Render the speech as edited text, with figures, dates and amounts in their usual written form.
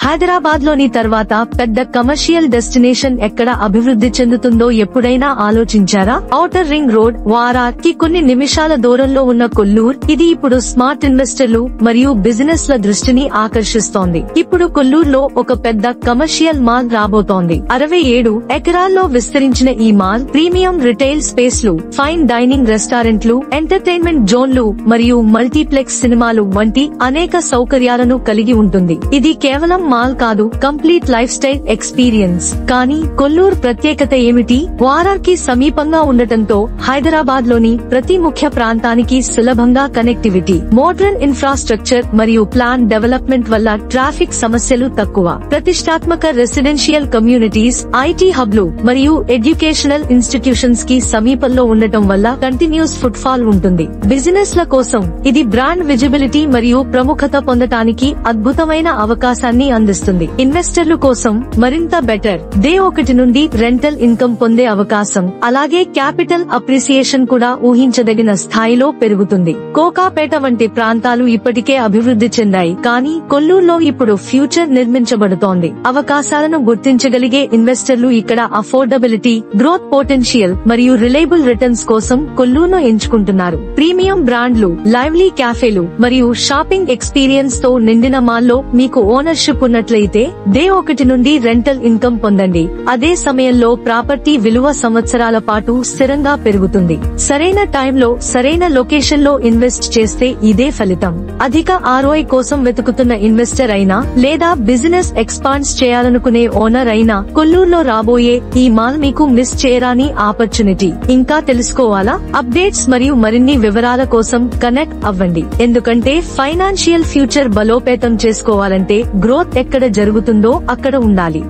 హైదరాబాద్ లోని తర్వాత పెద్ద కమర్షియల్ డెస్టినేషన్ ఎక్కడ అభివృద్ధి చెందుతుందో ఎప్పుడైనా ఆలోచించారా? ఔటర్ రింగ్ రోడ్ వారార్ కి కొన్ని నిమిషాల దూరంలో ఉన్న కొల్లూర్, ఇది ఇప్పుడు స్మార్ట్ ఇన్వెస్టర్లు మరియు బిజినెస్ ల దృష్టిని ఆకర్షిస్తోంది. ఇప్పుడు కొల్లూరులో ఒక పెద్ద కమర్షియల్ మాల్ రాబోతోంది. 67 ఎకరాల్లో విస్తరించిన ఈ మాల్ ప్రీమియం రిటైల్ స్పేస్లు, ఫైన్ డైనింగ్ రెస్టారెంట్లు, ఎంటర్టైన్మెంట్ జోన్లు మరియు మల్టీప్లెక్స్ సినిమాలు వంటి అనేక సౌకర్యాలను కలిగి ఉంటుంది. ఇది కేవలం మాల్ కాదు, కంప్లీట్ లైఫ్ స్టైల్ ఎక్స్పీరియన్స్. కానీ కొల్లూరు ప్రత్యేకత ఏమిటి? వారార్ కి సమీపంగా ఉండటంతో హైదరాబాద్ లోని ప్రతి ముఖ్య ప్రాంతానికి సులభంగా కనెక్టివిటీ, మోడర్న్ ఇన్ఫ్రాస్ట్రక్చర్ మరియు ప్లాన్ డెవలప్మెంట్ వల్ల ట్రాఫిక్ సమస్యలు తక్కువ. ప్రతిష్టాత్మక రెసిడెన్షియల్ కమ్యూనిటీస్, ఐటీ హబ్లు మరియు ఎడ్యుకేషనల్ ఇన్స్టిట్యూషన్స్ కి సమీపంలో ఉండటం వల్ల కంటిన్యూస్ ఫుట్ఫాల్ ఉంటుంది. బిజినెస్ ల కోసం ఇది బ్రాండ్ విజిబిలిటీ మరియు ప్రముఖత పొందటానికి అద్భుతమైన అవకాశాన్ని అందిస్తుంది. ఇన్వెస్టర్లు కోసం మరింత బెటర్ డే 1 నుండి రెంటల్ ఇన్కమ్ పొందే అవకాశం, అలాగే క్యాపిటల్ అప్రిసియేషన్ కూడా ఊహించదగిన స్థాయిలో పెరుగుతుంది. కోకాపేట వంటి ప్రాంతాలు ఇప్పటికే అభివృద్ధి చెందాయి, కానీ కొల్లూరులో ఇప్పుడు ఫ్యూచర్ నిర్మించబడుతోంది. అవకాశాలను గుర్తించగలిగే ఇన్వెస్టర్లు ఇక్కడ అఫోర్డబిలిటీ, గ్రోత్ పొటెన్షియల్ మరియు రిలయబుల్ రిటర్న్స్ కోసం కొల్లూరును ఎంచుకుంటున్నారు. ప్రీమియం బ్రాండ్లు, లైవ్లీ క్యాఫేలు మరియు షాపింగ్ ఎక్స్పీరియన్స్ తో నిండిన మాల్లో మీకు ఓనర్షిప్ ఉన్నట్లయితే డే 1 నుండి రెంటల్ ఇన్కమ్ పొందండి. అదే సమయంలో ప్రాపర్టీ విలువ సంవత్సరాల పాటు స్థిరంగా పెరుగుతుంది. సరైన టైంలో సరైన లొకేషన్ లో ఇన్వెస్ట్ చేస్తే ఇదే ఫలితం. అధిక ROI కోసం వెతుకుతున్న ఇన్వెస్టర్ అయినా లేదా బిజినెస్ ఎక్స్పాండ్స్ చేయాలనుకునే ఓనర్ అయినా కొల్లూరులో రాబోయే ఈ మాల్ మీకు మిస్ చేయరాని ఆపర్చునిటీ. ఇంకా తెలుసుకోవాలా? అప్డేట్స్ మరియు మరిన్ని వివరాల కోసం కనెక్ట్ అవ్వండి. ఎందుకంటే ఫైనాన్షియల్ ఫ్యూచర్ బలోపేతం చేసుకోవాలంటే గ్రోత్ ఎక్కడ జరుగుతుందో అక్కడ ఉండాలి.